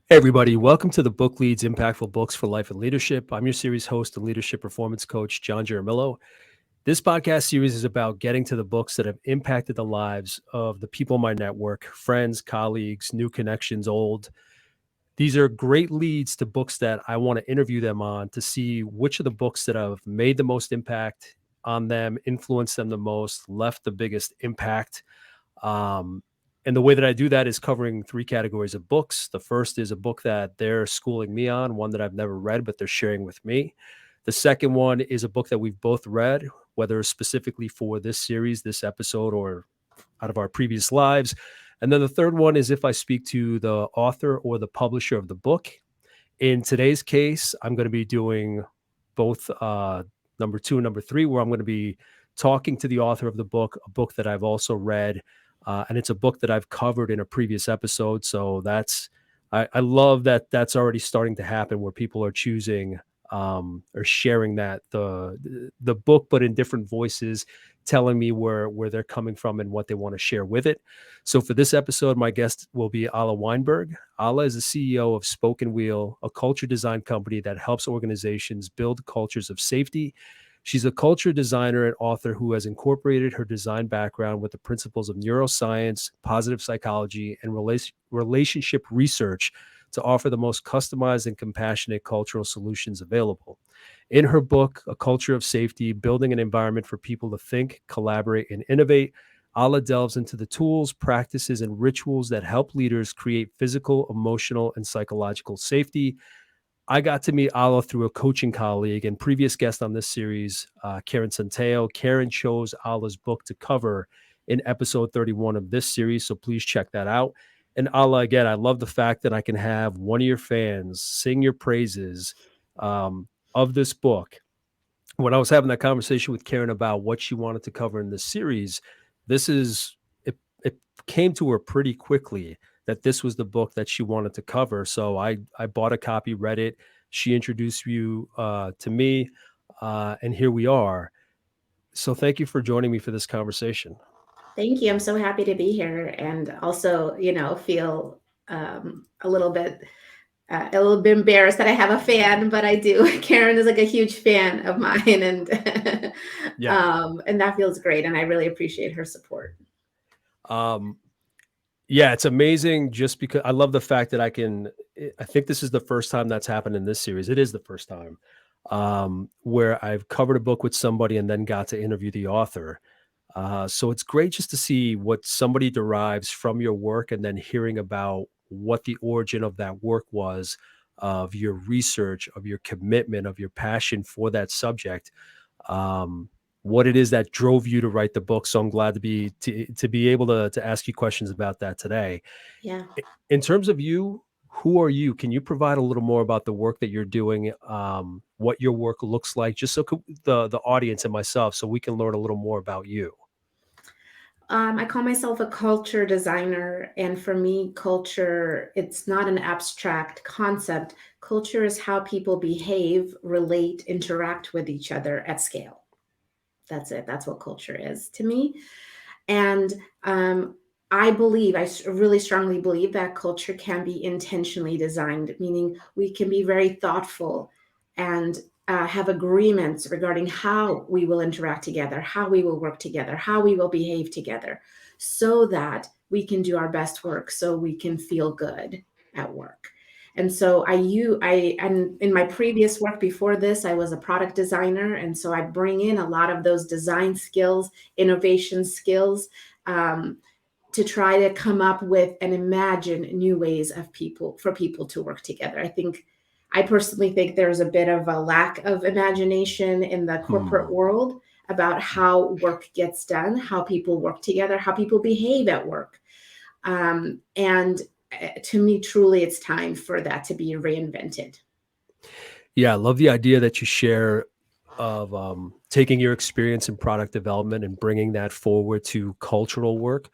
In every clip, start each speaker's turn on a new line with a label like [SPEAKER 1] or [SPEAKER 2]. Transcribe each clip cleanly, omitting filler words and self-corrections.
[SPEAKER 1] Hey, everybody. Welcome to the Book Leads Impactful Books for Life and Leadership. I'm your series host and leadership performance coach, John Jaramillo. This podcast series is about getting to the books that have impacted the lives of the people in my network, friends, colleagues, new connections, old. These are great leads to books that I want to interview them on to see which of the books that have made the most impact on them, influenced them the most, left the biggest impact. And the way that I do that is covering three categories of books. The first is a book that they're schooling me on, one that I've never read, but they're sharing with me. The second one is a book that we've both read, whether specifically for this series, this episode, or out of our previous lives. And then the third one is if I speak to the author or the publisher of the book. In today's case, I'm going to be doing both number two and number three, where I'm going to be talking to the author of the book, a book that I've also read. And it's a book that I've covered in a previous episode. So I love that that's already starting to happen where people are choosing or sharing the book, but in different voices, telling me where they're coming from and what they want to share with it. So for this episode, my guest will be Alla Weinberg. Alla is the CEO of Spoken Wheel, a culture design company that helps organizations build cultures of safety. She's a culture designer and author who has incorporated her design background with the principles of neuroscience, positive psychology, and relationship research to offer the most customized and compassionate cultural solutions available. In her book, A Culture of Safety, Building an Environment for People to Think, Collaborate, and Innovate, Alla delves into the tools, practices, and rituals that help leaders create physical, emotional, and psychological safety. I got to meet Alla through a coaching colleague and previous guest on this series, Karen Santeo. Karen chose Alla's book to cover in episode 31 of this series, so please check that out. And Alla, again, I love the fact that I can have one of your fans sing your praises of this book. When I was having that conversation with Karen about what she wanted to cover in this series, it came to her pretty quickly that this was the book that she wanted to cover. So I bought a copy, read it. She introduced you to me, and here we are. So thank you for joining me for this conversation.
[SPEAKER 2] Thank you. I'm so happy to be here, and also, feel a little bit embarrassed that I have a fan, but I do. Karen is like a huge fan of mine, and
[SPEAKER 1] Yeah.
[SPEAKER 2] and that feels great, and I really appreciate her support.
[SPEAKER 1] Um, yeah, it's amazing just because I love the fact that I think this is the first time that's happened in this series. It is the first time where I've covered a book with somebody and then got to interview the author. So it's great just to see what somebody derives from your work and then hearing about what the origin of that work was, of your research, of your commitment, of your passion for that subject, what it is that drove you to write the book. So I'm glad to be able to ask you questions about that today.
[SPEAKER 2] Yeah.
[SPEAKER 1] In terms of you, who are you? Can you provide a little more about the work that you're doing, what your work looks like, just so the audience and myself, so we can learn a little more about you?
[SPEAKER 2] I call myself a culture designer. And for me, culture, it's not an abstract concept. Culture is how people behave, relate, interact with each other at scale. That's it. That's what culture is to me. And I really strongly believe that culture can be intentionally designed, meaning we can be very thoughtful and have agreements regarding how we will interact together, how we will work together, how we will behave together, so that we can do our best work, so we can feel good at work. And so and in my previous work before this, I was a product designer. And so I bring in a lot of those design skills, innovation skills, um, to try to come up with and imagine new ways for people to work together. I personally think there's a bit of a lack of imagination in the corporate
[SPEAKER 1] Hmm.
[SPEAKER 2] world about how work gets done, how people work together, how people behave at work. And to me, truly, it's time for that to be reinvented.
[SPEAKER 1] Yeah, I love the idea that you share of taking your experience in product development and bringing that forward to cultural work.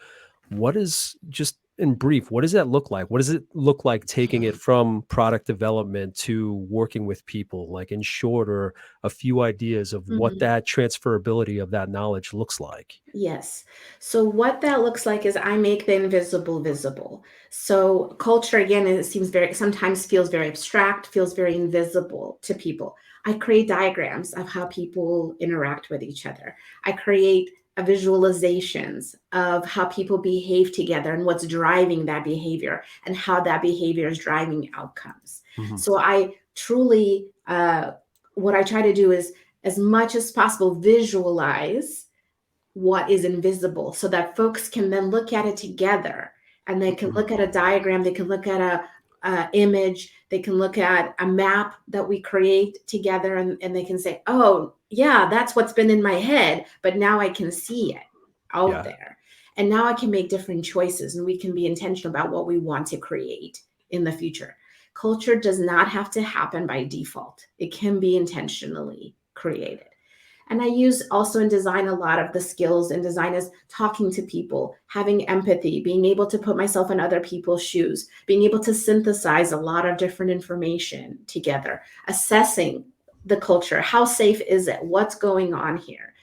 [SPEAKER 1] What is just in brief, what does that look like? What does it look like taking it from product development to working with people, like in short, or a few ideas of what
[SPEAKER 2] Mhm.
[SPEAKER 1] that transferability of that knowledge looks like?
[SPEAKER 2] Yes. So what that looks like is I make the invisible visible. So culture again, it seems very sometimes feels very abstract, feels very invisible to people. I create diagrams of how people interact with each other. I create visualizations of how people behave together and what's driving that behavior and how that behavior is driving outcomes.
[SPEAKER 1] Mhm.
[SPEAKER 2] So I truly, what I try to do is as much as possible visualize what is invisible so that folks can then look at it together and they can
[SPEAKER 1] Mhm.
[SPEAKER 2] look at a diagram, they can look at a image, they can look at a map that we create together, and they can say, oh yeah, that's what's been in my head, but now I can see it out
[SPEAKER 1] Yeah.
[SPEAKER 2] there, and now I can make different choices and we can be intentional about what we want to create in the future. Culture does not have to happen by default. It can be intentionally created. And I use also in design a lot of the skills in design is talking to people, having empathy, being able to put myself in other people's shoes, being able to synthesize a lot of different information together, assessing the culture. How safe is it? What's going on here?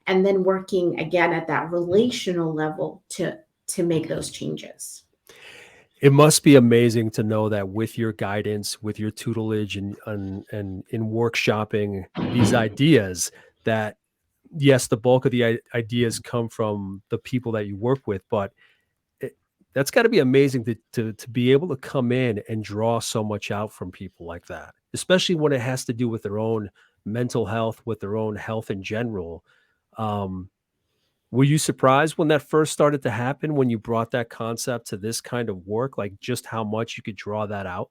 [SPEAKER 2] And then working again at that relational level to make those changes.
[SPEAKER 1] It must be amazing to know that with your guidance, with your tutelage, and in workshopping these ideas, that yes, the bulk of the ideas come from the people that you work with, but it, that's got to be amazing to be able to come in and draw so much out from people like that, especially when it has to do with their own mental health, with their own health in general. Um, were you surprised when that first started to happen, when you brought that concept to this kind of work, like just how much you could draw that out?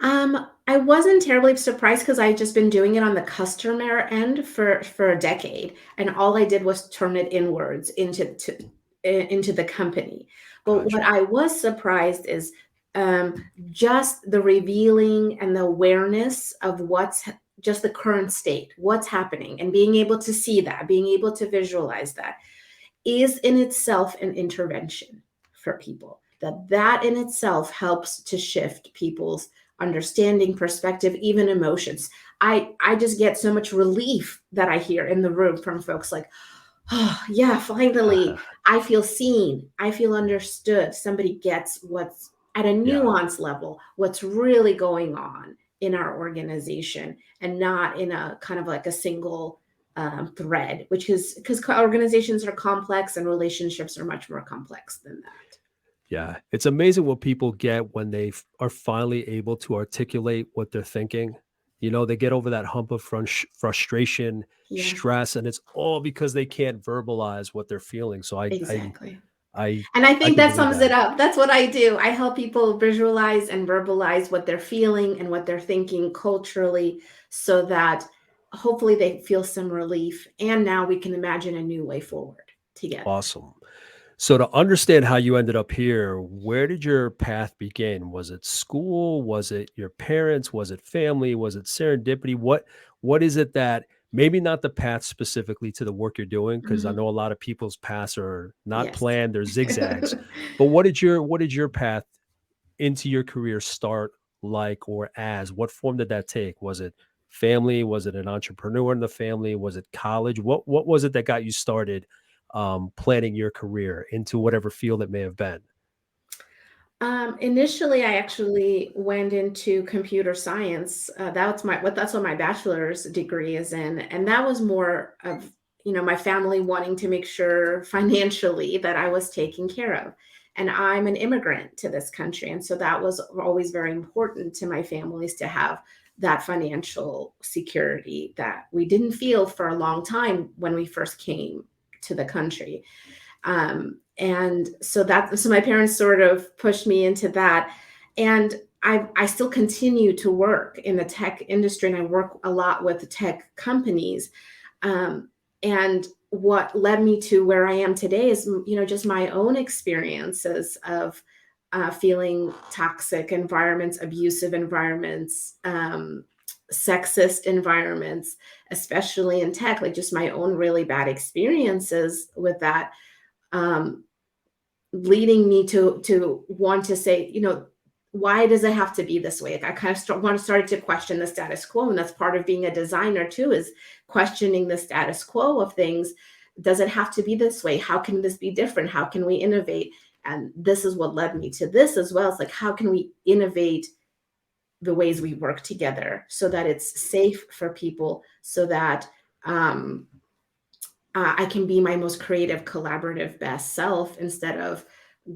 [SPEAKER 2] I wasn't terribly surprised because I had just been doing it on the customer end for a decade, and all I did was turn it inwards into the company. But what
[SPEAKER 1] Gotcha.
[SPEAKER 2] I was surprised is just the revealing and the awareness of just the current state, what's happening, and being able to see that, being able to visualize that is in itself an intervention for people. That in itself helps to shift people's understanding, perspective, even emotions. I just get so much relief that I hear in the room from folks like, oh yeah, finally I feel seen, I feel understood. Somebody gets what's at a
[SPEAKER 1] Yeah.
[SPEAKER 2] nuance level, what's really going on in our organization, and not in a kind of like a single thread, which is because organizations are complex and relationships are much more complex than that.
[SPEAKER 1] Yeah. It's amazing what people get when they are finally able to articulate what they're thinking. You know, they get over that hump of frustration,
[SPEAKER 2] Yeah,
[SPEAKER 1] stress, and it's all because they can't verbalize what they're feeling. So
[SPEAKER 2] exactly.
[SPEAKER 1] I,
[SPEAKER 2] And I
[SPEAKER 1] I
[SPEAKER 2] think
[SPEAKER 1] can
[SPEAKER 2] that
[SPEAKER 1] believe
[SPEAKER 2] sums
[SPEAKER 1] that.
[SPEAKER 2] it up. That's what I do. I help people visualize and verbalize what they're feeling and what they're thinking culturally so that hopefully they feel some relief. And now we can imagine a new way forward together.
[SPEAKER 1] Awesome. So to understand how you ended up here, where did your path begin? Was it school? Was it your parents? Was it family? Was it serendipity? What is it that maybe not the path specifically to the work you're doing? Because I
[SPEAKER 2] Mhm.
[SPEAKER 1] know a lot of people's paths are not
[SPEAKER 2] Yes.
[SPEAKER 1] planned, they're zigzags. But what did your path into your career start like or as? What form did that take? Was it family? Was it an entrepreneur in the family? Was it college? What was it that got you started planning your career into whatever field it may have been?
[SPEAKER 2] Initially, I actually went into computer science. That's what my bachelor's degree is in, and that was more of my family wanting to make sure financially that I was taken care of. And I'm an immigrant to this country, and so that was always very important to my families to have that financial security that we didn't feel for a long time when we first came to the country. And so my parents sort of pushed me into that. And I still continue to work in the tech industry, and I work a lot with the tech companies. Um, and what led me to where I am today is, just my own experiences of feeling toxic environments, abusive environments, sexist environments, especially in tech, like just my own really bad experiences with that. um, leading me to want to say, why does it have to be this way? Like I kind of started to question the status quo, and that's part of being a designer too, is questioning the status quo of things. Does it have to be this way? How can this be different? How can we innovate? And this is what led me to this as well. It's like, how can we innovate the ways we work together so that it's safe for people, so that I can be my most creative, collaborative, best self, instead of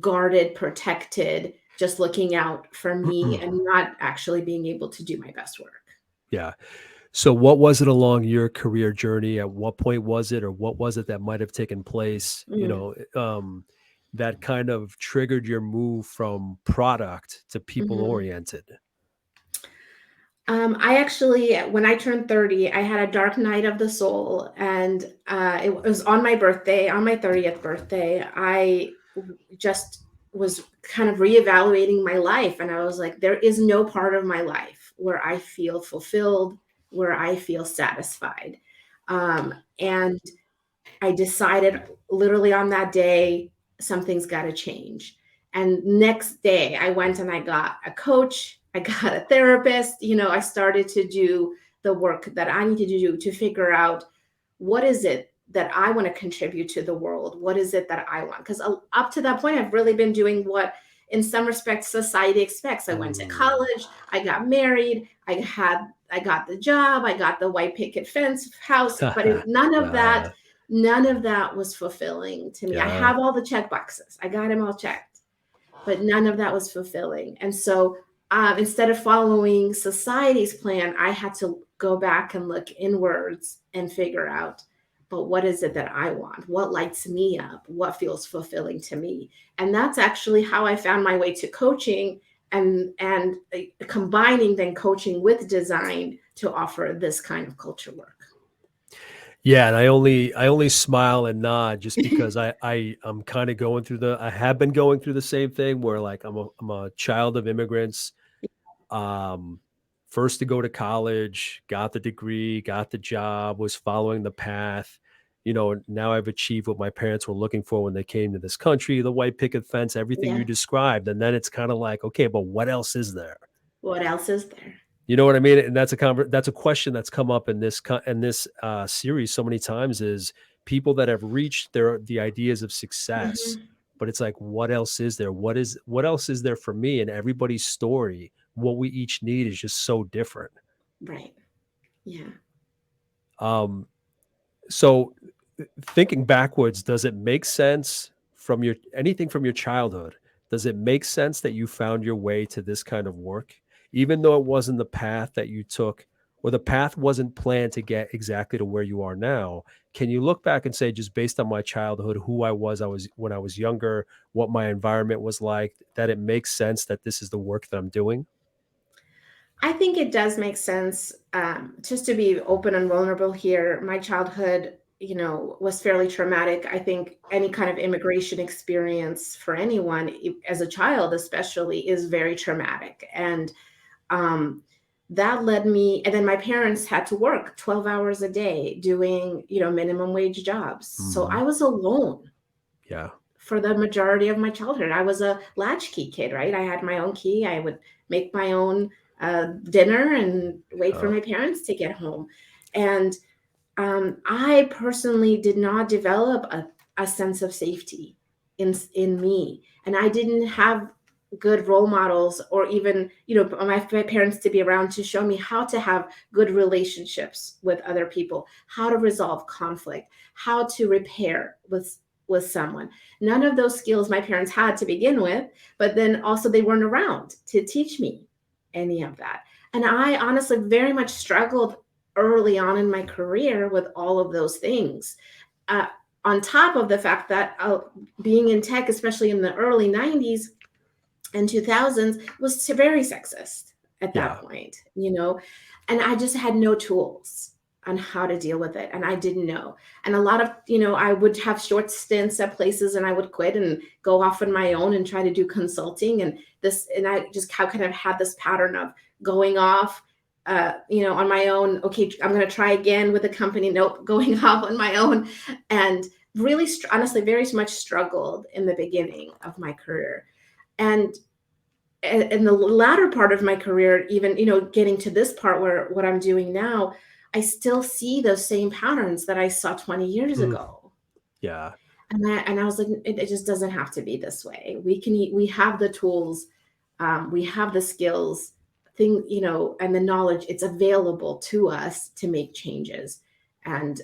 [SPEAKER 2] guarded, protected, just looking out for me and not actually being able to do my best work.
[SPEAKER 1] Yeah. So what was it along your career journey? At what point was it, or what was it that might have taken place,
[SPEAKER 2] Mm,
[SPEAKER 1] that kind of triggered your move from product to people
[SPEAKER 2] mhm.
[SPEAKER 1] oriented?
[SPEAKER 2] I actually, when I turned 30, I had a dark night of the soul, and it was on my birthday, on my 30th birthday. Just was kind of reevaluating my life, and I was like, there is no part of my life where I feel fulfilled, where I feel satisfied. And I decided literally on that day, something's got to change. And next day, I went and I got a coach, I got a therapist. I started to do the work that I need to do to figure out what is it that I want to contribute to the world? What is it that I want? Because up to that point, I've really been doing what, in some respects, society expects. I went to
[SPEAKER 1] Mm.
[SPEAKER 2] college, I got married, I got the job, I got the white picket fence house, but
[SPEAKER 1] Yeah.
[SPEAKER 2] none of that was fulfilling to me. I
[SPEAKER 1] Yeah.
[SPEAKER 2] have all the check boxes, I got them all checked, but none of that was fulfilling. And so instead of following society's plan, I had to go back and look inwards and figure out, but what is it that I want? What lights me up? What feels fulfilling to me? And that's actually how I found my way to coaching, and combining then coaching with design to offer this kind of culture work.
[SPEAKER 1] Yeah, and I only smile and nod just because I'm kind of going through I have been going through the same thing where, like, I'm a child of immigrants. Um, First to go to college, got the degree, got the job, was following the path. Now I've achieved what my parents were looking for when they came to this country, the white picket fence, everything you
[SPEAKER 2] Yeah.
[SPEAKER 1] described. And then it's kind of like, okay, but what else is there?
[SPEAKER 2] What else is there?
[SPEAKER 1] You know what I mean? And that's a question that's come up in this series so many times, is people that have reached the ideas of success,
[SPEAKER 2] Mhm.
[SPEAKER 1] but it's like, what else is there? What else is there for me? And everybody's story, what we each need, is just so different.
[SPEAKER 2] Right. Yeah.
[SPEAKER 1] Um, so thinking backwards, does it make sense from your childhood? Does it make sense that you found your way to this kind of work, even though it wasn't the path that you took, or the path wasn't planned to get exactly to where you are now? Can you look back and say, just based on my childhood, who I was when I was younger, what my environment was like, that it makes sense that this is the work that I'm doing?
[SPEAKER 2] I think it does make sense. Just to be open and vulnerable here, my childhood, was fairly traumatic. I think any kind of immigration experience for anyone, as a child especially, is very traumatic. And um, that led me, and then my parents had to work 12 hours a day doing, minimum wage jobs. So
[SPEAKER 1] Hmm.
[SPEAKER 2] I was alone
[SPEAKER 1] Yeah.
[SPEAKER 2] for the majority of my childhood. I was a latchkey kid, right? I had my own key. I would make my own dinner and wait for
[SPEAKER 1] Yeah.
[SPEAKER 2] my parents to get home. And I personally did not develop a sense of safety in me, and I didn't have good role models, or even my parents to be around to show me how to have good relationships with other people, how to resolve conflict, how to repair with someone. None of those skills my parents had to begin with, but then also they weren't around to teach me any of that. And I honestly very much struggled early on in my career with all of those things. Uh, on top of the fact that being in tech, especially in the early 90s and 2000s, was very sexist at that
[SPEAKER 1] Yeah.
[SPEAKER 2] point, and I just had no tools on how to deal with it. And I didn't know. And a lot of, I would have short stints at places and I would quit and go off on my own and try to do consulting. And I just kind of had this pattern of going off, on my own. Okay, I'm going to try again with a company. Nope, going off on my own. And really, honestly, very much struggled in the beginning of my career. And in the latter part of my career, even, getting to this part where what I'm doing now, I still see those same patterns that I saw 20 years
[SPEAKER 1] Mm,
[SPEAKER 2] ago.
[SPEAKER 1] yeah.
[SPEAKER 2] And I was like, it just doesn't have to be this way. We have the tools, we have the skills, and the knowledge. It's available to us to make changes. And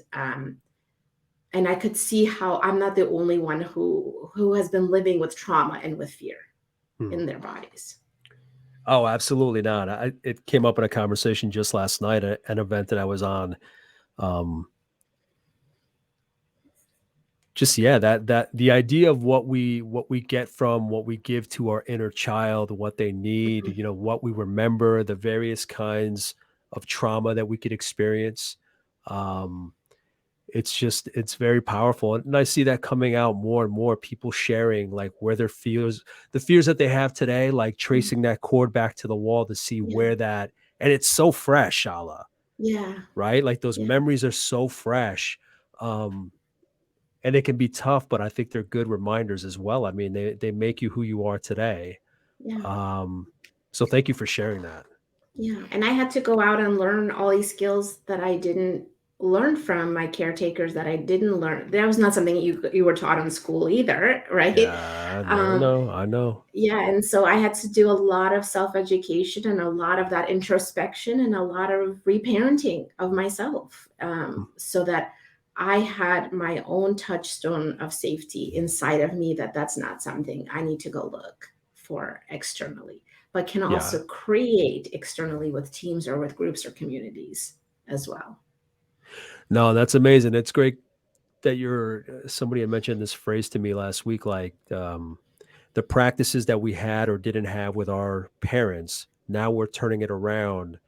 [SPEAKER 2] I could see how I'm not the only one who has been living with trauma and with fear
[SPEAKER 1] Mm.
[SPEAKER 2] in their bodies.
[SPEAKER 1] Oh, absolutely not. It came up in a conversation just last night at an event that I was on. Um, just yeah, that the idea of what we get from what we give to our inner child, what they need,
[SPEAKER 2] Mhm.
[SPEAKER 1] what we remember, the various kinds of trauma that we could experience. Um, it's very powerful, and I see that coming out more and more. People sharing like where their fears, the fears that they have today, like
[SPEAKER 2] Mm.
[SPEAKER 1] tracing that cord back to the wall to see
[SPEAKER 2] Yeah,
[SPEAKER 1] where that, and it's so fresh, Ala,
[SPEAKER 2] yeah,
[SPEAKER 1] right? Like those
[SPEAKER 2] yeah,
[SPEAKER 1] memories are so fresh. Um, and it can be tough, but I think they're good reminders as well. I mean, they make you who you are today.
[SPEAKER 2] yeah.
[SPEAKER 1] Um, so thank you for sharing that.
[SPEAKER 2] Yeah, and I had to go out and learn all these skills that I didn't learn from my caretakers, that I didn't learn. That was not something you were taught in school either, right?
[SPEAKER 1] Yeah, no,
[SPEAKER 2] Um,
[SPEAKER 1] no, I know.
[SPEAKER 2] yeah, and so I had to do a lot of self-education and a lot of that introspection and a lot of reparenting of myself,
[SPEAKER 1] Mm,
[SPEAKER 2] so that I had my own touchstone of safety inside of me, that that's not something I need to go look for externally, but can
[SPEAKER 1] yeah.
[SPEAKER 2] also create externally with teams or with groups or communities as well.
[SPEAKER 1] No, that's amazing. It's great that you're somebody had mentioned this phrase to me last week, like the practices that we had or didn't have with our parents. Now we're turning it around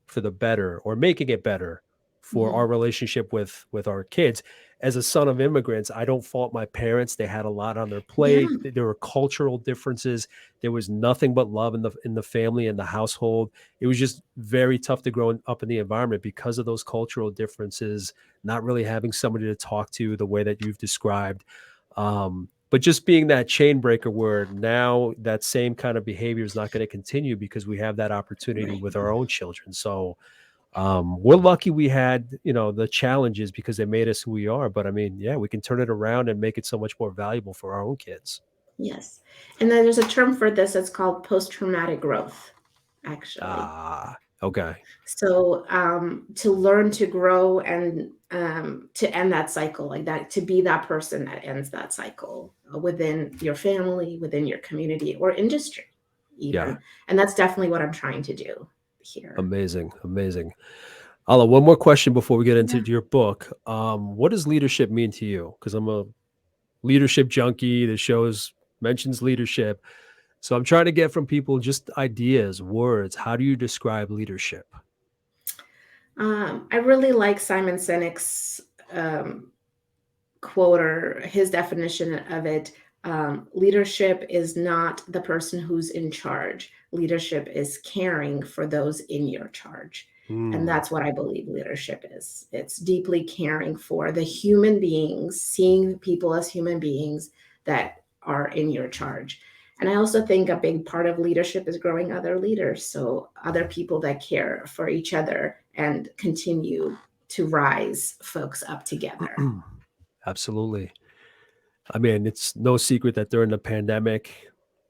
[SPEAKER 1] for the better or making it better for our
[SPEAKER 2] Mhm.
[SPEAKER 1] relationship with our kids. As a son of immigrants, I don't fault my parents. They had a lot on their
[SPEAKER 2] Yeah,
[SPEAKER 1] plate. There were cultural differences. There was nothing but love in the family and the household. It was just very tough to grow up in the environment because of those cultural differences, not really having somebody to talk to the way that you've described. But just being that chain breaker where now that same kind of behavior is not going to continue because we have that opportunity
[SPEAKER 2] right.
[SPEAKER 1] with our own children. So we're lucky we had, the challenges because they made us who we are. But I mean, yeah, we can turn it around and make it so much more valuable for our own kids.
[SPEAKER 2] Yes. And then there's a term for this, it's called post-traumatic growth, actually.
[SPEAKER 1] Ah, okay.
[SPEAKER 2] So, to learn to grow and, to end that cycle, like that, to be that person that ends that cycle within your family, within your community or industry,
[SPEAKER 1] Yeah.
[SPEAKER 2] even. And that's definitely what I'm trying to do here.
[SPEAKER 1] Amazing. Amazing. Alla, one more question before we get into
[SPEAKER 2] Yeah.
[SPEAKER 1] your book. What does leadership mean to you? Because I'm a leadership junkie. The shows mentions leadership. So I'm trying to get from people just ideas, words. How do you describe leadership?
[SPEAKER 2] I really like Simon Sinek's um, quote, or his definition of it. Leadership is not the person who's in charge. Leadership is caring for those in your charge. And
[SPEAKER 1] Hmm.
[SPEAKER 2] that's what I believe leadership is. It's deeply caring for the human beings, seeing people as human beings that are in your charge. And I also think a big part of leadership is growing other leaders. So, other people that care for each other and continue to rise folks up together.
[SPEAKER 1] Absolutely. I mean, it's no secret that during the pandemic,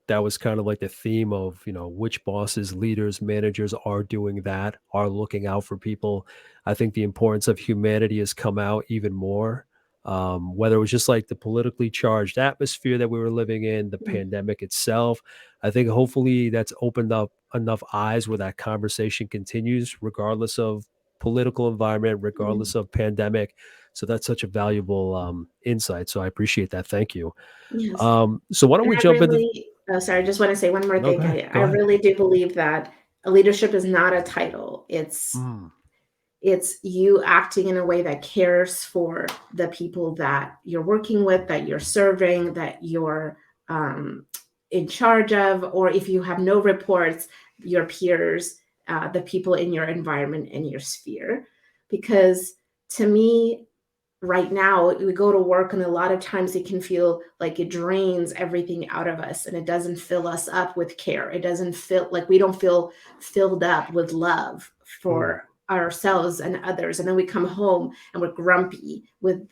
[SPEAKER 1] that was kind of like the theme of, which bosses, leaders, managers are doing that, are looking out for people. I think the importance of humanity has come out even more. Whether it was just like the politically charged atmosphere that we were living in, the
[SPEAKER 2] Mm.
[SPEAKER 1] pandemic itself, I think hopefully that's opened up enough eyes where that conversation continues, regardless of political environment,
[SPEAKER 2] Mm.
[SPEAKER 1] regardless of pandemic. So that's such a valuable insight. So I appreciate that. Thank you.
[SPEAKER 2] Yes.
[SPEAKER 1] So why don't
[SPEAKER 2] And
[SPEAKER 1] we
[SPEAKER 2] I
[SPEAKER 1] jump into?
[SPEAKER 2] really, oh, sorry, I just want to say one more
[SPEAKER 1] No,
[SPEAKER 2] thing.
[SPEAKER 1] go ahead.
[SPEAKER 2] I
[SPEAKER 1] Go ahead.
[SPEAKER 2] really do believe that leadership is not a title.
[SPEAKER 1] Mm,
[SPEAKER 2] It's you acting in a way that cares for the people that you're working with, that you're serving, that you're um, in charge of, or if you have no reports, your peers, the people in your environment and your sphere. Because to me, right now we go to work and a lot of times it can feel like it drains everything out of us and it doesn't fill us up with care. It doesn't feel like we don't feel filled up with love
[SPEAKER 1] Mm,
[SPEAKER 2] for ourselves and others. And then we come home and we're grumpy with,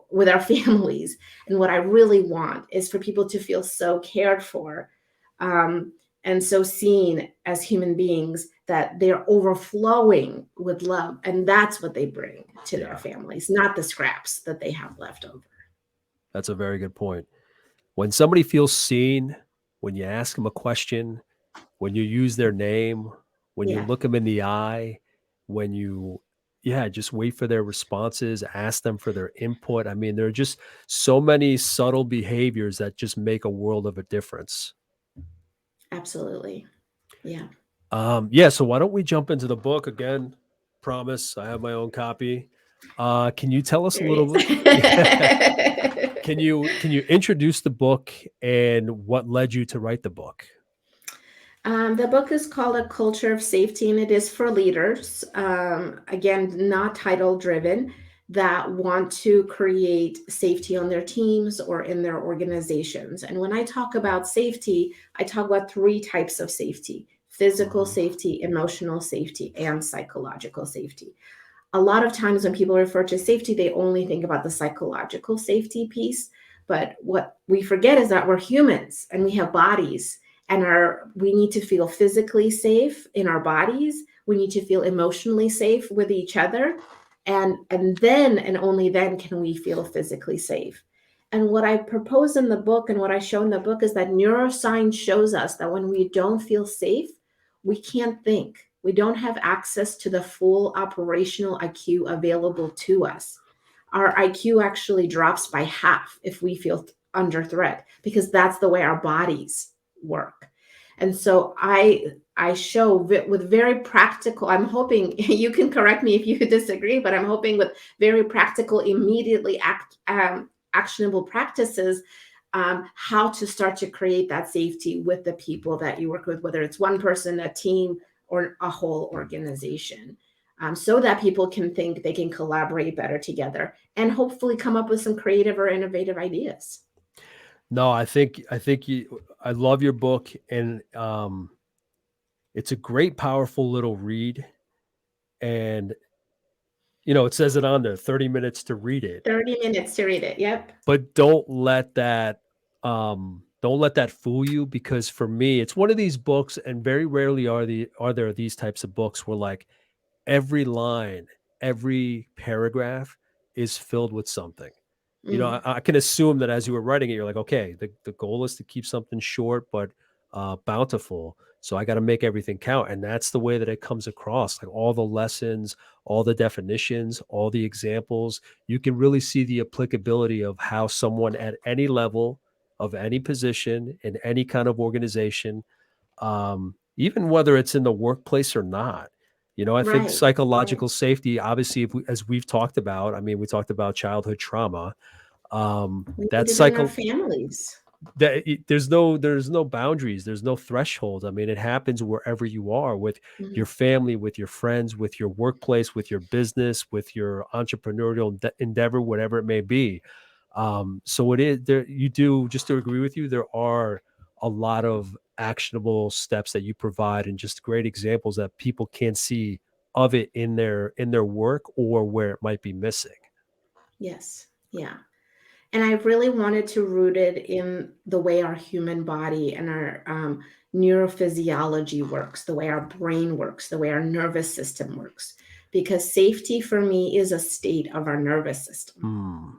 [SPEAKER 2] with our families. And what I really want is for people to feel so cared for, um, and so seen as human beings, that they're overflowing with love, and that's what they bring to their
[SPEAKER 1] yeah,
[SPEAKER 2] families, not the scraps that they have left over.
[SPEAKER 1] that's a very good point. When somebody feels seen, when you ask them a question, when you use their name, when you
[SPEAKER 2] Yeah,
[SPEAKER 1] look them in the eye, when you, yeah, just wait for their responses, ask them for their input. I mean, there are just so many subtle behaviors that just make a world of a difference.
[SPEAKER 2] absolutely. Yeah.
[SPEAKER 1] Yeah, so why don't we jump into the book again? Promise, I have my own copy. Can you tell us a
[SPEAKER 2] There it
[SPEAKER 1] little bit?
[SPEAKER 2] is.
[SPEAKER 1] Can you introduce the book and what led you to write the book?
[SPEAKER 2] The book is called A Culture of Safety, and it is for leaders, again, not title driven, that want to create safety on their teams or in their organizations. And when I talk about safety, I talk about three types of safety: physical
[SPEAKER 1] Mhm.
[SPEAKER 2] safety, emotional safety, and psychological safety. A lot of times when people refer to safety, they only think about the psychological safety piece. But what we forget is that we're humans and we have bodies, and we need to feel physically safe in our bodies. We need to feel emotionally safe with each other. And then and only then can we feel physically safe. And what I propose in the book and what I show in the book is that neuroscience shows us that when we don't feel safe, we can't think. We don't have access to the full operational IQ available to us. Our IQ actually drops by half if we feel under threat, because that's the way our bodies work. And so I show with very practical, I'm hoping you can correct me if you disagree, but I'm hoping with very practical, immediately actionable practices, how to start to create that safety with the people that you work with, whether it's one person, a team, or a whole organization, so that people can think they can collaborate better together and hopefully come up with some creative or innovative ideas.
[SPEAKER 1] No, I love your book, and it's a great, powerful little read. And it says it on there, 30 minutes to read it.
[SPEAKER 2] 30 minutes to read it. Yep.
[SPEAKER 1] But don't let that fool you, because for me, it's one of these books, and very rarely are there these types of books where, like, every line, every paragraph is filled with something.
[SPEAKER 2] Mm,
[SPEAKER 1] I can assume that as you were writing it, you're like, okay, the goal is to keep something short but bountiful. So I got to make everything count. And that's the way that it comes across. Like, all the lessons, all the definitions, all the examples, you can really see the applicability of how someone at any level of any position in any kind of organization, even whether it's in the workplace or not. I think
[SPEAKER 2] right. Right.
[SPEAKER 1] psychological safety, obviously, as we've talked about, I mean, we talked about childhood trauma.
[SPEAKER 2] We need
[SPEAKER 1] That
[SPEAKER 2] it in our
[SPEAKER 1] cycle,
[SPEAKER 2] families.
[SPEAKER 1] there's no boundaries, there's no thresholds. I mean, it happens wherever you are, with
[SPEAKER 2] Mhm.
[SPEAKER 1] your family, with your friends, with your workplace, with your business, with your entrepreneurial endeavor, whatever it may be. So it is there. You do, just to agree with you, there are a lot of actionable steps that you provide, and just great examples that people can see of it in their work, or where it might be missing.
[SPEAKER 2] Yes. Yeah. And I really wanted to root it in the way our human body and our neurophysiology works, the way our brain works, the way our nervous system works. Because safety for me is a state of our nervous system.
[SPEAKER 1] Hmm.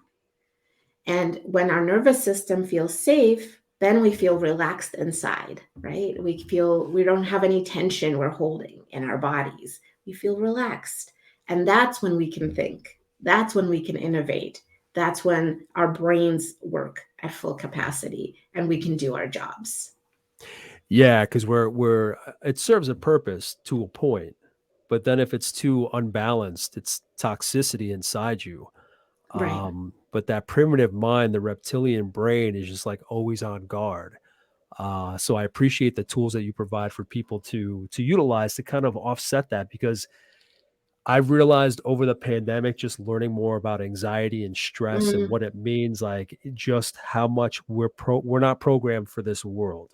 [SPEAKER 2] And when our nervous system feels safe, then we feel relaxed inside, right? We feel we don't have any tension we're holding in our bodies. We feel relaxed. And that's when we can think. That's when we can innovate. That's when our brains work at full capacity and we can do our jobs.
[SPEAKER 1] Yeah, because it serves a purpose to a point, but then if it's too unbalanced, it's toxicity inside you.
[SPEAKER 2] Right.
[SPEAKER 1] But that primitive mind, the reptilian brain, is just like always on guard. So I appreciate the tools that you provide for people to utilize to kind of offset that, because I've realized over the pandemic, just learning more about anxiety and stress and
[SPEAKER 2] Mm,
[SPEAKER 1] what it means, like just how much we're not programmed for this world.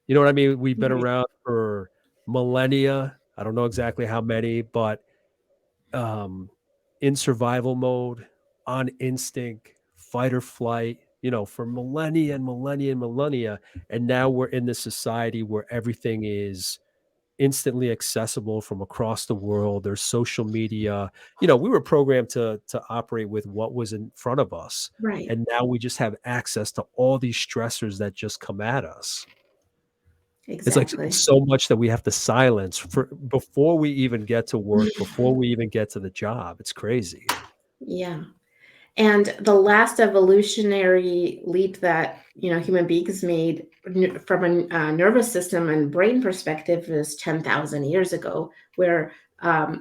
[SPEAKER 1] You know what I mean? We've been
[SPEAKER 2] right,
[SPEAKER 1] around for millennia. I don't know exactly how many, but um, in survival mode, on instinct, fight or flight, for millennia and millennia and millennia. And now we're in this society where everything is instantly accessible from across the world. There's social media. We were programmed to operate with what was in front of us.
[SPEAKER 2] right,
[SPEAKER 1] And now we just have access to all these stressors that just come at us. It's like
[SPEAKER 2] exactly.
[SPEAKER 1] so much that we have to silence for before we even get to work, before we even get to the job. It's crazy.
[SPEAKER 2] Yeah. And the last evolutionary leap that human beings made from a nervous system and brain perspective is 10,000 years ago, where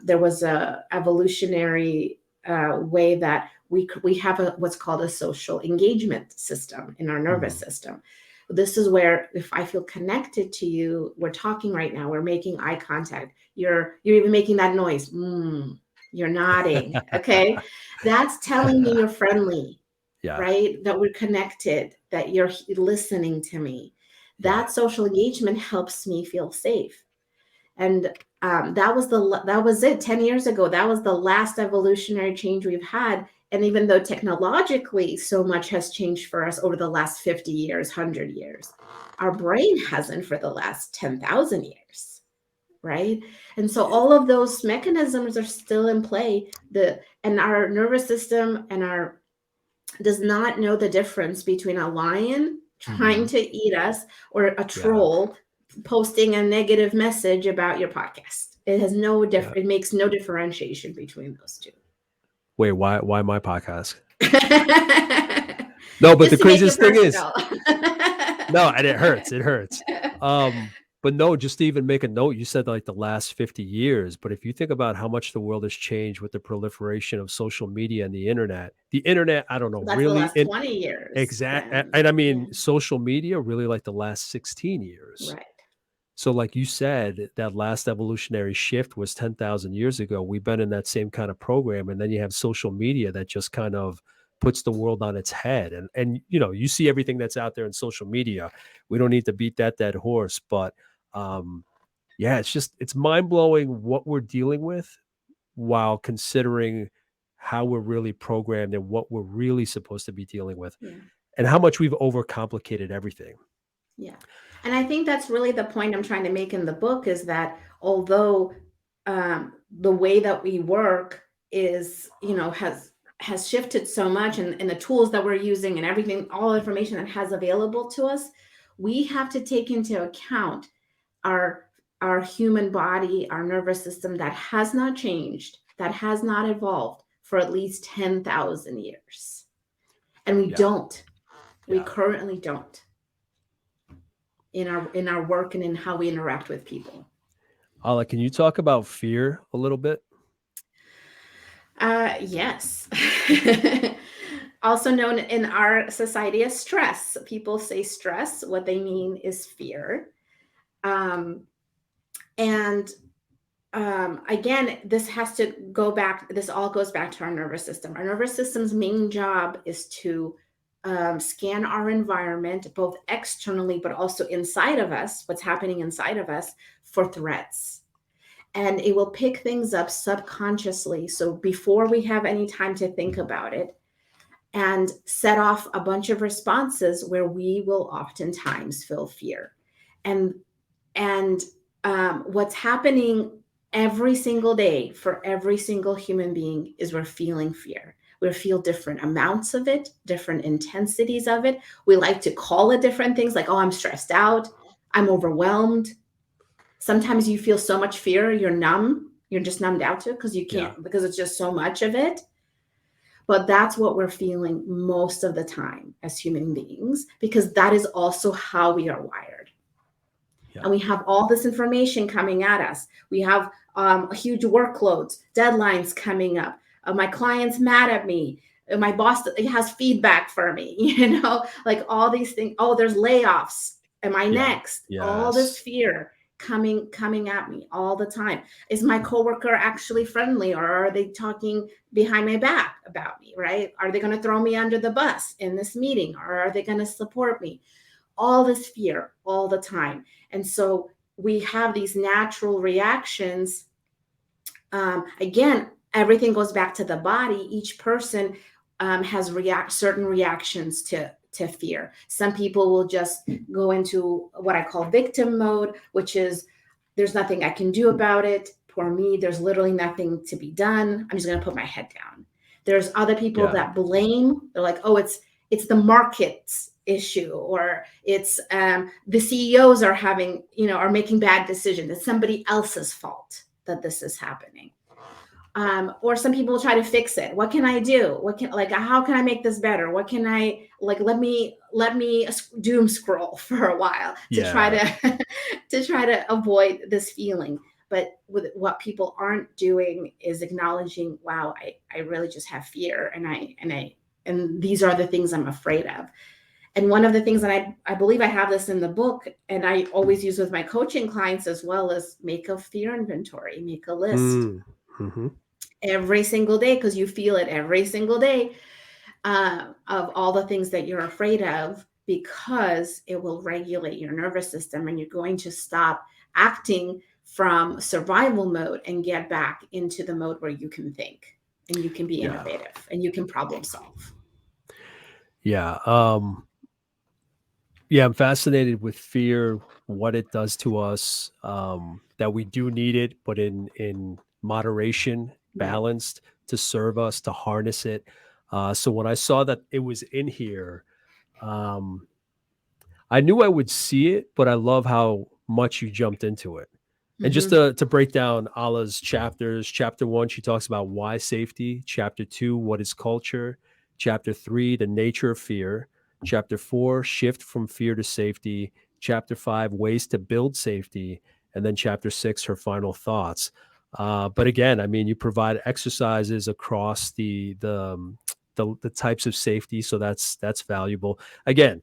[SPEAKER 2] there was a evolutionary way that we have what's called a social engagement system in our nervous
[SPEAKER 1] Mhm.
[SPEAKER 2] system. This is where if I feel connected to you, we're talking right now, we're making eye contact, you're even making that noise. You're nodding. Okay. That's telling me you're friendly,
[SPEAKER 1] Yeah,
[SPEAKER 2] right? That we're connected, that you're listening to me.
[SPEAKER 1] yeah,
[SPEAKER 2] That social engagement helps me feel safe. And that was it 10 years ago. That was the last evolutionary change we've had. And even though technologically so much has changed for us over the last 50 years, 100 years, our brain hasn't for the last 10,000 years, right? And so all of those mechanisms are still in play. And our nervous system and our does not know the difference between a lion trying
[SPEAKER 1] mhm,
[SPEAKER 2] to eat us or a
[SPEAKER 1] yeah,
[SPEAKER 2] troll posting a negative message about your podcast. It has no
[SPEAKER 1] yeah.
[SPEAKER 2] it makes no differentiation between those two.
[SPEAKER 1] Wait, why my podcast? No, but the
[SPEAKER 2] Just to make it
[SPEAKER 1] craziest thing is
[SPEAKER 2] personal.
[SPEAKER 1] no, and it hurts. But no, just to even make a note, you said like the last 50 years, but if you think about how much the world has changed with the proliferation of social media and the internet, I don't know,
[SPEAKER 2] That's the
[SPEAKER 1] really
[SPEAKER 2] last 20 years
[SPEAKER 1] exact,
[SPEAKER 2] then.
[SPEAKER 1] and I
[SPEAKER 2] Yeah,
[SPEAKER 1] mean, social media really like the last 16 years.
[SPEAKER 2] right.
[SPEAKER 1] So, like you said, that last evolutionary shift was 10,000 years ago. We've been in that same kind of program. And then you have social media that just kind of puts the world on its head. And you see everything that's out there in social media. We don't need to beat that dead horse. But um, yeah, it's mind blowing what we're dealing with while considering how we're really programmed and what we're really supposed to be dealing with
[SPEAKER 2] Yeah.
[SPEAKER 1] and how much we've overcomplicated everything.
[SPEAKER 2] Yeah. And I think that's really the point I'm trying to make in the book is that although the way that we work is, has shifted so much and the tools that we're using and everything, all the information that has available to us, we have to take into account our our human body, our nervous system that has not changed, that has not evolved for at least 10,000 years. And we
[SPEAKER 1] Yeah.
[SPEAKER 2] don't. We
[SPEAKER 1] Yeah.
[SPEAKER 2] currently don't in our work and in how we interact with people.
[SPEAKER 1] Ala, can you talk about fear a little bit?
[SPEAKER 2] Yes. Also known in our society as stress. People say stress. What they mean is fear. Um, and again, this all goes back to our nervous system. Our nervous system's main job is to scan our environment, both externally, but also inside of us, what's happening inside of us, for threats. And it will pick things up subconsciously. So before we have any time to think about it, and set off a bunch of responses where we will oftentimes feel fear. And what's happening every single day for every single human being is we're feeling fear. We feel different amounts of it, different intensities of it. We like to call it different things like, oh, I'm stressed out, I'm overwhelmed. Sometimes you feel so much fear, you're numb, you're just numbed out to it because you
[SPEAKER 1] Yeah.
[SPEAKER 2] can't, because it's just so much of it. But that's what we're feeling most of the time as human beings, because that is also how we are wired.
[SPEAKER 1] Yeah.
[SPEAKER 2] And we have all this information coming at us. We have huge workloads, deadlines coming up. My client's mad at me. My boss has feedback for me, like all these things. Oh, there's layoffs. Am I
[SPEAKER 1] Yeah.
[SPEAKER 2] next? All this
[SPEAKER 1] Yes.
[SPEAKER 2] fear. coming at me all the time. Is my coworker actually friendly, or are they talking behind my back about me, right? Are they going to throw me under the bus in this meeting, or are they going to support me? All this fear all the time. And so we have these natural reactions. Again, everything goes back to the body. Each person has certain reactions to fear. Some people will just go into what I call victim mode, which is there's nothing I can do about it. Poor me, there's literally nothing to be done. I'm just going to put my head down. There's other people that blame. They're like, oh, it's the market's issue, or it's the CEOs are making bad decisions. It's somebody else's fault that this is happening. Or some people try to fix it. What can I do? How can I make this better? What can I, let me doom scroll for a while to try to avoid this feeling. But what people aren't doing is acknowledging, wow, I really just have fear, and these are the things I'm afraid of. And one of the things that I believe I have this in the book, and I always use with my coaching clients as well, is make a fear inventory, make a list every single day, because you feel it every single day, of all the things that you're afraid of, because it will regulate your nervous system, and you're going to stop acting from survival mode and get back into the mode where you can think and you can be innovative and you can problem solve.
[SPEAKER 1] Yeah. I'm fascinated with fear, what it does to us, that we do need it, but in moderation, balanced, to serve us, to harness it. So when I saw that it was in here, I knew I would see it, but I love how much you jumped into it. And just to break down Alla's chapters, chapter 1, she talks about why safety. Chapter 2, what is culture. Chapter 3, the nature of fear. Chapter 4, shift from fear to safety. Chapter 5, ways to build safety. And then chapter 6, her final thoughts. But again, I mean, you provide exercises across the types of safety, so that's valuable. Again,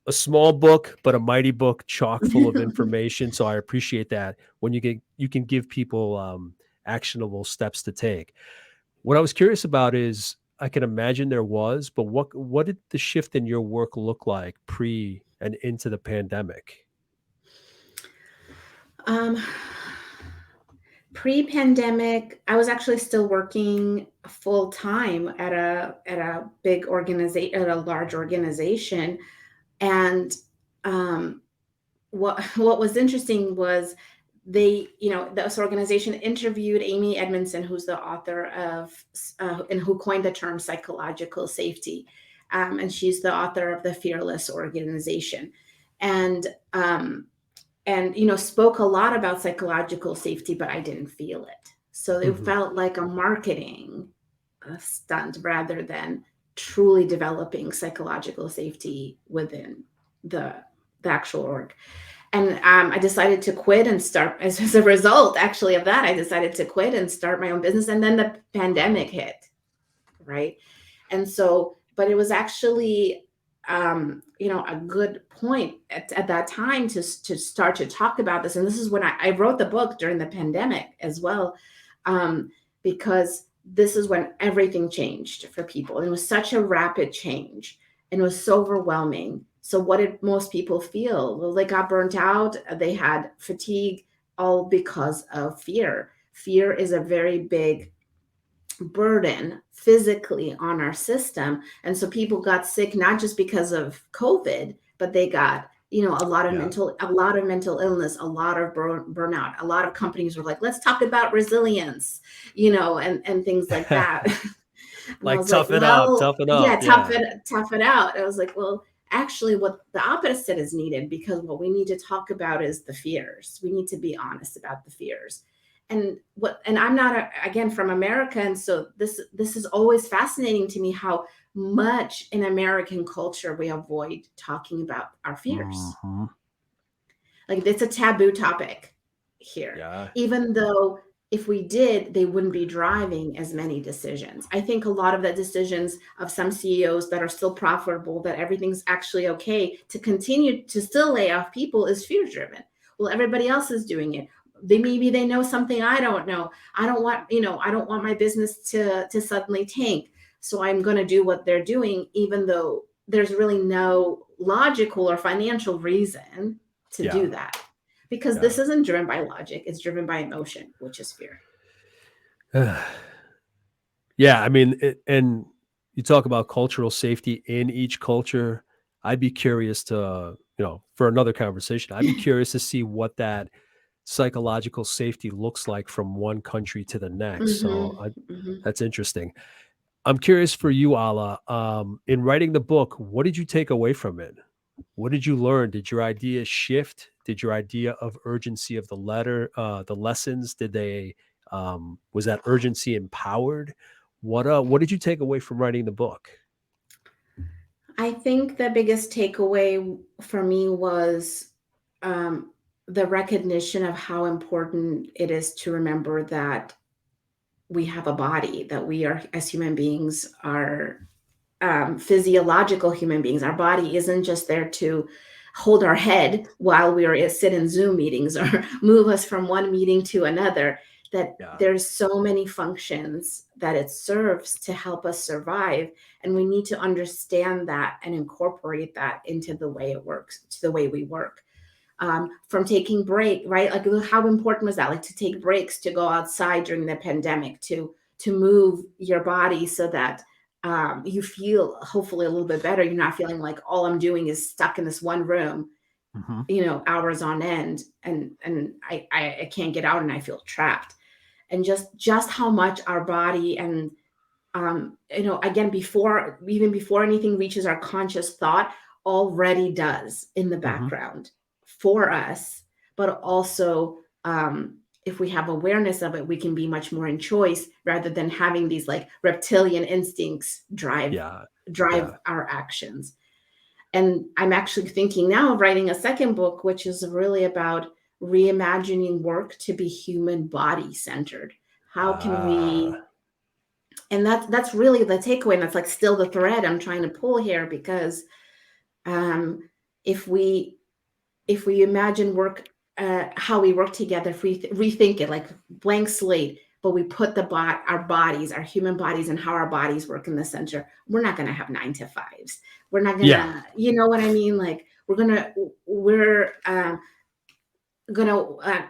[SPEAKER 1] a small book, but a mighty book, chock full of information. So I appreciate that when you can give people actionable steps to take. What I was curious about is, I can imagine there was, but what did the shift in your work look like pre and into the pandemic?
[SPEAKER 2] Pre-pandemic, I was actually still working full time at a big organization, at a large organization. And what was interesting was this organization interviewed Amy Edmondson, who's the author of and who coined the term psychological safety, and she's the author of the Fearless organization, and spoke a lot about psychological safety, but I didn't feel it. So it felt like a marketing stunt rather than truly developing psychological safety within the actual org. And I decided to quit and start, as a result, actually, of that, I decided to quit and start my own business. And then the pandemic hit, right? And so, but it was actually, a good point at that time to start to talk about this. And this is when I wrote the book during the pandemic as well, because this is when everything changed for people. It was such a rapid change and it was so overwhelming. So what did most people feel? Well, they got burnt out. They had fatigue, all because of fear. Fear is a very big burden physically on our system. And so people got sick, not just because of COVID, but they got, a lot of mental illness, a lot of burnout. A lot of companies were like, let's talk about resilience, and things like that.
[SPEAKER 1] Like tough it up.
[SPEAKER 2] Yeah, tough it out. I was like, well, actually what the opposite is needed, because what we need to talk about is the fears. We need to be honest about the fears. And I'm not again from America, and so this is always fascinating to me, how much in American culture we avoid talking about our fears. Like, it's a taboo topic here, even though if we did, they wouldn't be driving as many decisions. I think a lot of the decisions of some CEOs that are still profitable, that everything's actually okay to continue to still lay off people, is fear driven. Well, everybody else is doing it. Maybe they know something I don't know. I don't want my business to suddenly tank. So I'm going to do what they're doing, even though there's really no logical or financial reason to
[SPEAKER 1] Yeah.
[SPEAKER 2] do that. Because
[SPEAKER 1] Yeah.
[SPEAKER 2] this isn't driven by logic, it's driven by emotion, which is fear.
[SPEAKER 1] Yeah, I mean, and you talk about cultural safety in each culture. I'd be curious to, for another conversation, I'd be curious to see what that psychological safety looks like from one country to the next. So
[SPEAKER 2] Hmm. Hmm.
[SPEAKER 1] that's interesting. I'm curious for you, Ala. In writing the book, what did you take away from it? What did you learn? Did your idea shift? Did your idea of urgency of the lessons, did they, was that urgency empowered? What did you take away from writing the book?
[SPEAKER 2] I think the biggest takeaway for me was um, the recognition of how important it is to remember that we have a body, that we are, as human beings, are physiological human beings. Our body isn't just there to hold our head while we are sit in Zoom meetings or move us from one meeting to another. That
[SPEAKER 1] Yeah.
[SPEAKER 2] there's so many functions that it serves to help us survive, and we need to understand that and incorporate that into the way it works, to the way we work. From taking break, right? Like how important was that? Like to take breaks, to go outside during the pandemic, to move your body so that you feel hopefully a little bit better. You're not feeling like all I'm doing is stuck in this one room,
[SPEAKER 1] Hmm.
[SPEAKER 2] hours on end, and I can't get out and I feel trapped. And just how much our body and again, before anything reaches our conscious thought, already does in the
[SPEAKER 1] Hmm.
[SPEAKER 2] background for us. But also, if we have awareness of it, we can be much more in choice rather than having these like reptilian instincts drive
[SPEAKER 1] Yeah.
[SPEAKER 2] drive
[SPEAKER 1] Yeah.
[SPEAKER 2] our actions. And I'm actually thinking now of writing a second book, which is really about reimagining work to be human body centered. How can
[SPEAKER 1] Ah,
[SPEAKER 2] we, and that's really the takeaway, and that's like still the thread I'm trying to pull here, because um, if we imagine work, how we work together, if we rethink it like blank slate, but we put our bodies, our human bodies, and how our bodies work in the center, we're not going to have 9 to 5s. We're not
[SPEAKER 1] yeah.
[SPEAKER 2] gonna, you know what I mean? Like we're gonna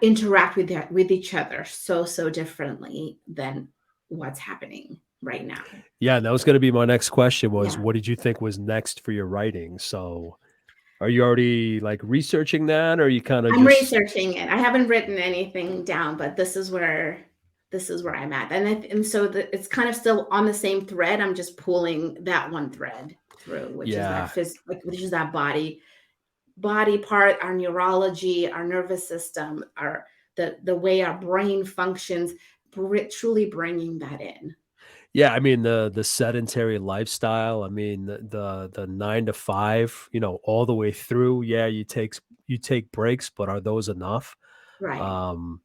[SPEAKER 2] interact with each other so differently than what's happening right now.
[SPEAKER 1] Yeah. That was going to be my next question was,
[SPEAKER 2] Yeah.
[SPEAKER 1] what did you think was next for your writing? So are you already like researching that, or are you kind of
[SPEAKER 2] I'm
[SPEAKER 1] just,
[SPEAKER 2] researching it. I haven't written anything down, but this is where I'm at, and so it's kind of still on the same thread. I'm just pulling that one thread through, which is
[SPEAKER 1] yeah.
[SPEAKER 2] which is that body part, our neurology, our nervous system, our the way our brain functions, truly bringing that in.
[SPEAKER 1] Yeah, I mean the sedentary lifestyle. I mean the 9 to 5, all the way through. Yeah, you take breaks, but are those enough?
[SPEAKER 2] Right.
[SPEAKER 1] Um,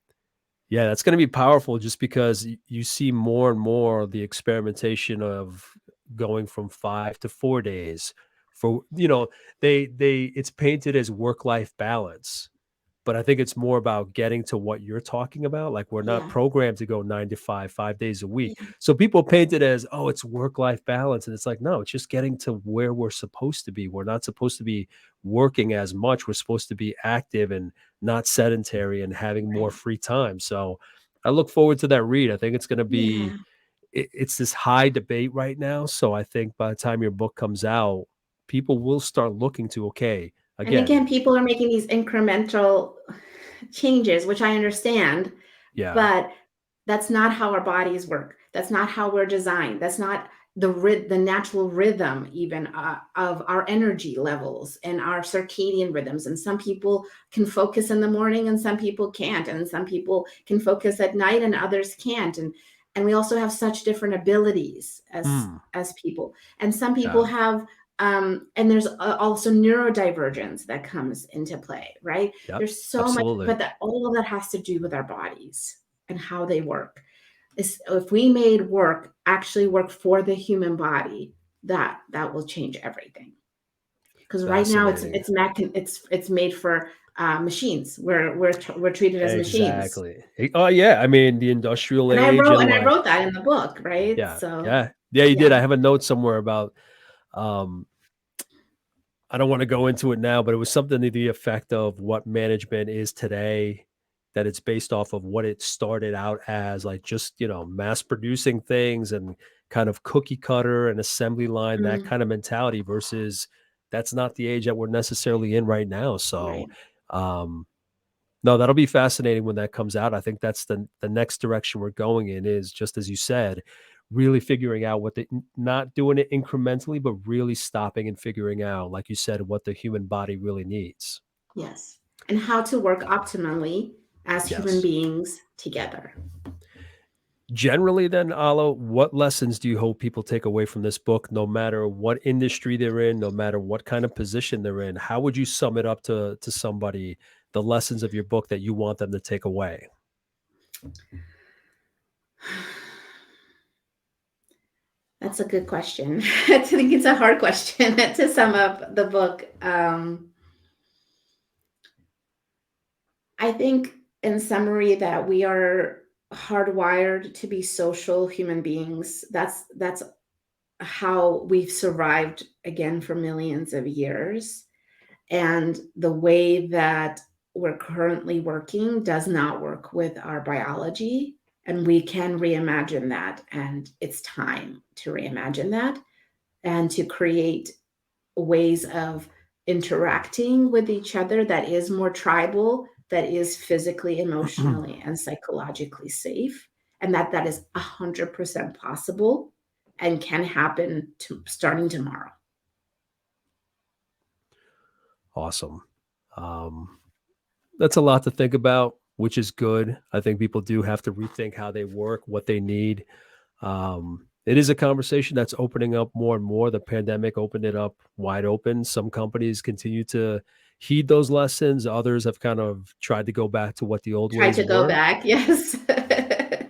[SPEAKER 1] yeah, that's going to be powerful just because you see more and more the experimentation of going from 5 to 4 days. For they it's painted as work life balance, but I think it's more about getting to what you're talking about. Like we're not
[SPEAKER 2] Yeah.
[SPEAKER 1] programmed to go 9 to 5, 5 days a week.
[SPEAKER 2] Yeah.
[SPEAKER 1] So people paint it as, oh, it's work life balance. And it's like, no, it's just getting to where we're supposed to be. We're not supposed to be working as much. We're supposed to be active and not sedentary and having more
[SPEAKER 2] Right.
[SPEAKER 1] free time. So I look forward to that read. I think it's going to be,
[SPEAKER 2] Yeah.
[SPEAKER 1] it's this high debate right now. So I think by the time your book comes out, people will start looking to, okay,
[SPEAKER 2] And
[SPEAKER 1] again,
[SPEAKER 2] again, people are making these incremental changes, which I understand,
[SPEAKER 1] yeah.
[SPEAKER 2] but that's not how our bodies work. That's not how we're designed. That's not the natural rhythm even of our energy levels and our circadian rhythms. And some people can focus in the morning, and some people can't. And some people can focus at night, and others can't. And we also have such different abilities
[SPEAKER 1] Mm,
[SPEAKER 2] as people. And some people
[SPEAKER 1] yeah.
[SPEAKER 2] have and there's also neurodivergence that comes into play, right?
[SPEAKER 1] Yep,
[SPEAKER 2] There's so much,
[SPEAKER 1] absolutely.
[SPEAKER 2] but that all of that has to do with our bodies and how they work. If we made work actually work for the human body, that will change everything. Because right now
[SPEAKER 1] Fascinating.
[SPEAKER 2] it's made for machines. We're treated as machines.
[SPEAKER 1] Exactly. Oh yeah, I mean the industrial
[SPEAKER 2] And I
[SPEAKER 1] age
[SPEAKER 2] wrote
[SPEAKER 1] and
[SPEAKER 2] and I
[SPEAKER 1] like
[SPEAKER 2] wrote that in the book, right?
[SPEAKER 1] yeah,
[SPEAKER 2] So
[SPEAKER 1] yeah, yeah. You did.
[SPEAKER 2] yeah.
[SPEAKER 1] I have a note somewhere about. Um, I don't want to go into it now, but it was something to the effect of what management is today. That it's based off of what it started out as, like just mass producing things and kind of cookie cutter and assembly line, that
[SPEAKER 2] Mm,
[SPEAKER 1] kind of mentality versus that's not the age that we're necessarily in right now. So,
[SPEAKER 2] right.
[SPEAKER 1] um, no, that'll be fascinating when that comes out. I think that's the next direction we're going in is just as you said, really figuring out what the not doing it incrementally, but really stopping and figuring out, like you said, what the human body really needs.
[SPEAKER 2] Yes. And how to work optimally as human
[SPEAKER 1] Yes.
[SPEAKER 2] beings together.
[SPEAKER 1] Generally, then, Ala, what lessons do you hope people take away from this book, no matter what industry they're in, no matter what kind of position they're in? How would you sum it up to somebody, the lessons of your book that you want them to take away?
[SPEAKER 2] That's a good question. I think it's a hard question to sum up the book. I think, in summary, that we are hardwired to be social human beings. That's how we've survived again for millions of years. And the way that we're currently working does not work with our biology. And we can reimagine that. And it's time to reimagine that and to create ways of interacting with each other that is more tribal, that is physically, emotionally, and psychologically safe, and that is 100% possible and can happen starting tomorrow.
[SPEAKER 1] Awesome. Um, that's a lot to think about, which is good. I think people do have to rethink how they work, what they need. It is a conversation that's opening up more and more. The pandemic opened it up wide open. Some companies continue to heed those lessons. Others have kind of tried to go back to what the old
[SPEAKER 2] Try
[SPEAKER 1] ways
[SPEAKER 2] to go
[SPEAKER 1] were.
[SPEAKER 2] back. Yes.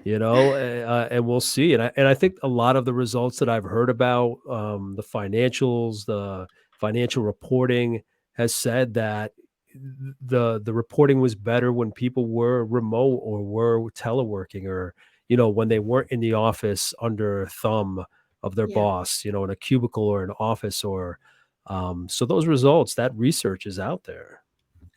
[SPEAKER 1] And we'll see. And I think a lot of the results that I've heard about, the financials, the financial reporting has said that the reporting was better when people were remote or were teleworking or when they weren't in the office under thumb of their
[SPEAKER 2] Yeah.
[SPEAKER 1] boss, in a cubicle or an office or so those results, that research is out there.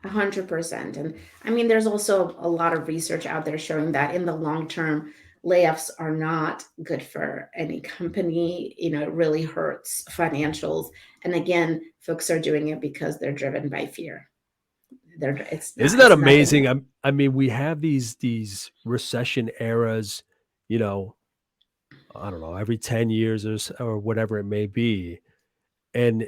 [SPEAKER 2] 100%. And I mean, there's also a lot of research out there showing that in the long term, layoffs are not good for any company. It really hurts financials. And again, folks are doing it because they're driven by fear. It's
[SPEAKER 1] Isn't
[SPEAKER 2] not,
[SPEAKER 1] that
[SPEAKER 2] it's nothing
[SPEAKER 1] amazing?
[SPEAKER 2] else.
[SPEAKER 1] I mean, we have these recession eras, you know, I don't know, every 10 years or whatever it may be. And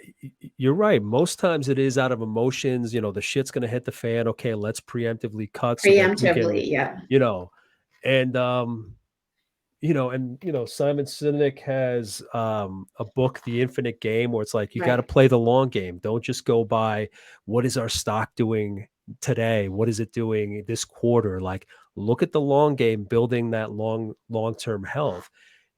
[SPEAKER 1] you're right. Most times it is out of emotions, the shit's going to hit the fan. Okay, let's preemptively cut so that we can,
[SPEAKER 2] Preemptively. Yeah.
[SPEAKER 1] you know, and Simon Sinek has a book, The Infinite Game, where it's like you got to
[SPEAKER 2] Right.
[SPEAKER 1] play the long game. Don't just go by what is our stock doing today? What is it doing this quarter? Like look at the long game, building that long-term health.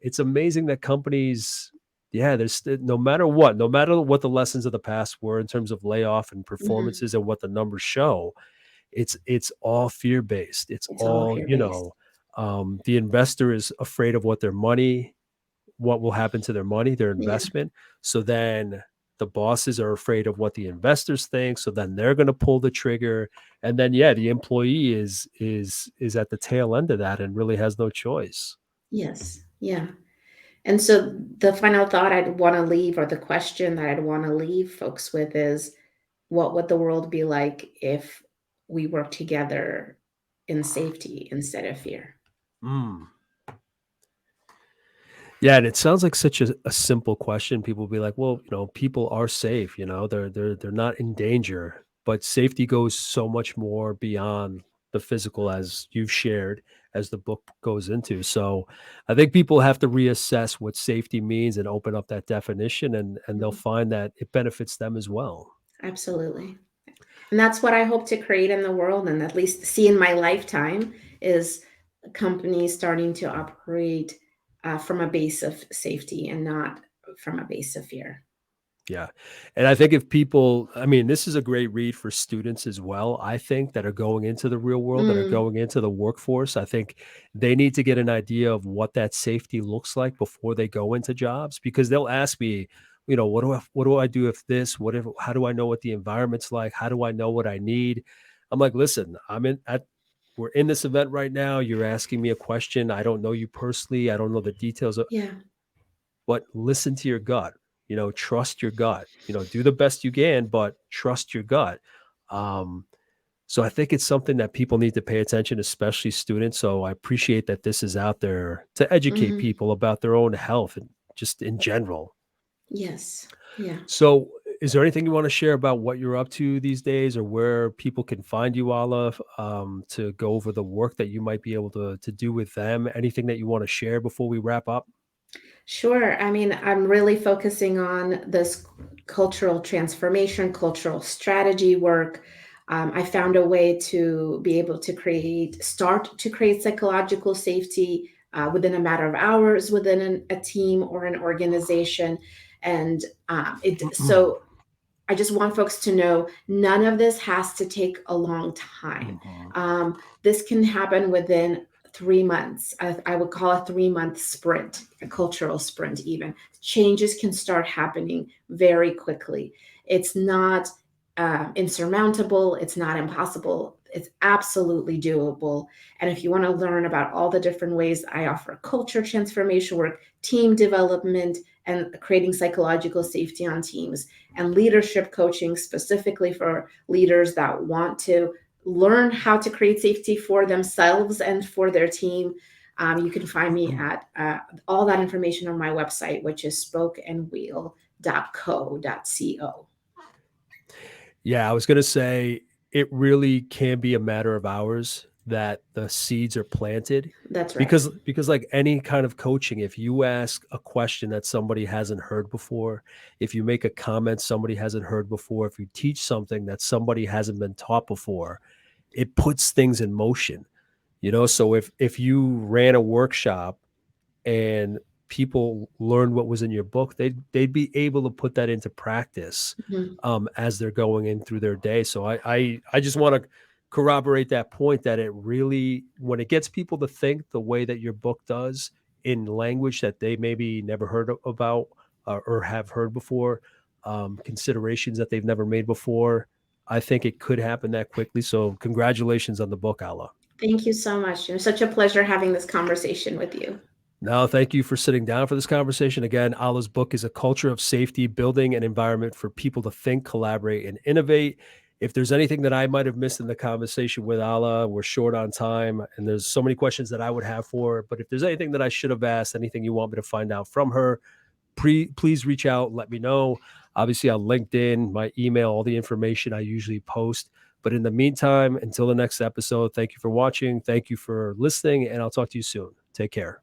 [SPEAKER 1] It's amazing that companies, yeah, there's no matter what the lessons of the past were in terms of layoff and
[SPEAKER 2] Hmm.
[SPEAKER 1] performances and what the numbers show, it's all fear based. It's
[SPEAKER 2] It's all
[SPEAKER 1] all,
[SPEAKER 2] fear based.
[SPEAKER 1] the investor is afraid of what will happen to their money, their
[SPEAKER 2] Yeah.
[SPEAKER 1] investment. So then the bosses are afraid of what the investors think. So then they're going to pull the trigger. And then, yeah, the employee is at the tail end of that and really has no choice.
[SPEAKER 2] Yes. Yeah. And so the final thought I'd want to leave, or the question that I'd want to leave folks with is, what would the world be like if we work together in safety instead of fear?
[SPEAKER 1] Mm. Yeah, and it sounds like such a simple question. People will be like, "Well, people are safe. They're not in danger." But safety goes so much more beyond the physical, as you've shared, as the book goes into. So, I think people have to reassess what safety means and open up that definition, and they'll
[SPEAKER 2] Mhm.
[SPEAKER 1] find that it benefits them as well.
[SPEAKER 2] Absolutely. And that's what I hope to create in the world, and at least see in my lifetime, is companies starting to operate from a base of safety and not from a base of fear.
[SPEAKER 1] Yeah. And I think if people, I mean, this is a great read for students as well. I think that are going into the real world, that are
[SPEAKER 2] Mm,
[SPEAKER 1] going into the workforce. I think they need to get an idea of what that safety looks like before they go into jobs, because they'll ask me, what do I do if this, what if, how do I know what the environment's like? How do I know what I need? I'm like, listen, we're in this event right now. You're asking me a question. I don't know you personally. I don't know the details of,
[SPEAKER 2] yeah.
[SPEAKER 1] but listen to your gut. Trust your gut. Do the best you can, but trust your gut. um, so I think it's something that people need to pay attention, especially students. So I appreciate that this is out there to educate
[SPEAKER 2] Hmm.
[SPEAKER 1] people about their own health and just in general.
[SPEAKER 2] Yes. Yeah.
[SPEAKER 1] So is there anything you want to share about what you're up to these days, or where people can find you, Alla, to go over the work that you might be able to do with them? Anything that you want to share before we wrap up?
[SPEAKER 2] Sure. I mean, I'm really focusing on this cultural transformation, cultural strategy work. I found a way to be able to start to create psychological safety within a matter of hours within a team or an organization. And so I just want folks to know none of this has to take a long time.
[SPEAKER 1] Mhm.
[SPEAKER 2] This can happen within 3 months. I would call a 3 month sprint, a cultural sprint, even. Changes can start happening very quickly. It's not insurmountable, it's not impossible. It's absolutely doable. And if you want to learn about all the different ways I offer culture transformation work, team development, and creating psychological safety on teams, and leadership coaching specifically for leaders that want to learn how to create safety for themselves and for their team. You can find me at all that information on my website, which is spokeandwheel.co.co.
[SPEAKER 1] Yeah, I was gonna say it really can be a matter of hours that the seeds are planted,
[SPEAKER 2] That's right.
[SPEAKER 1] because like any kind of coaching, if you ask a question that somebody hasn't heard before, if you make a comment somebody hasn't heard before, if you teach something that somebody hasn't been taught before, it puts things in motion. So if you ran a workshop and people learned what was in your book, they'd be able to put that into practice
[SPEAKER 2] Mhm.
[SPEAKER 1] as they're going in through their day. So I just want to corroborate that point, that it really, when it gets people to think the way that your book does, in language that they maybe never heard about, or have heard before, considerations that they've never made before, I think it could happen that quickly. So congratulations on the book, Alla.
[SPEAKER 2] Thank you so much. It was such a pleasure having this conversation with you.
[SPEAKER 1] No, thank you for sitting down for this conversation. Again, Allah's book is A Culture of Safety, Building an Environment for People to Think, Collaborate, and Innovate. If there's anything that I might have missed in the conversation with Allah, we're short on time, and there's so many questions that I would have for her. But if there's anything that I should have asked, anything you want me to find out from her, please reach out, let me know. Obviously, on LinkedIn, my email, all the information I usually post. But in the meantime, until the next episode, thank you for watching. Thank you for listening, and I'll talk to you soon. Take care.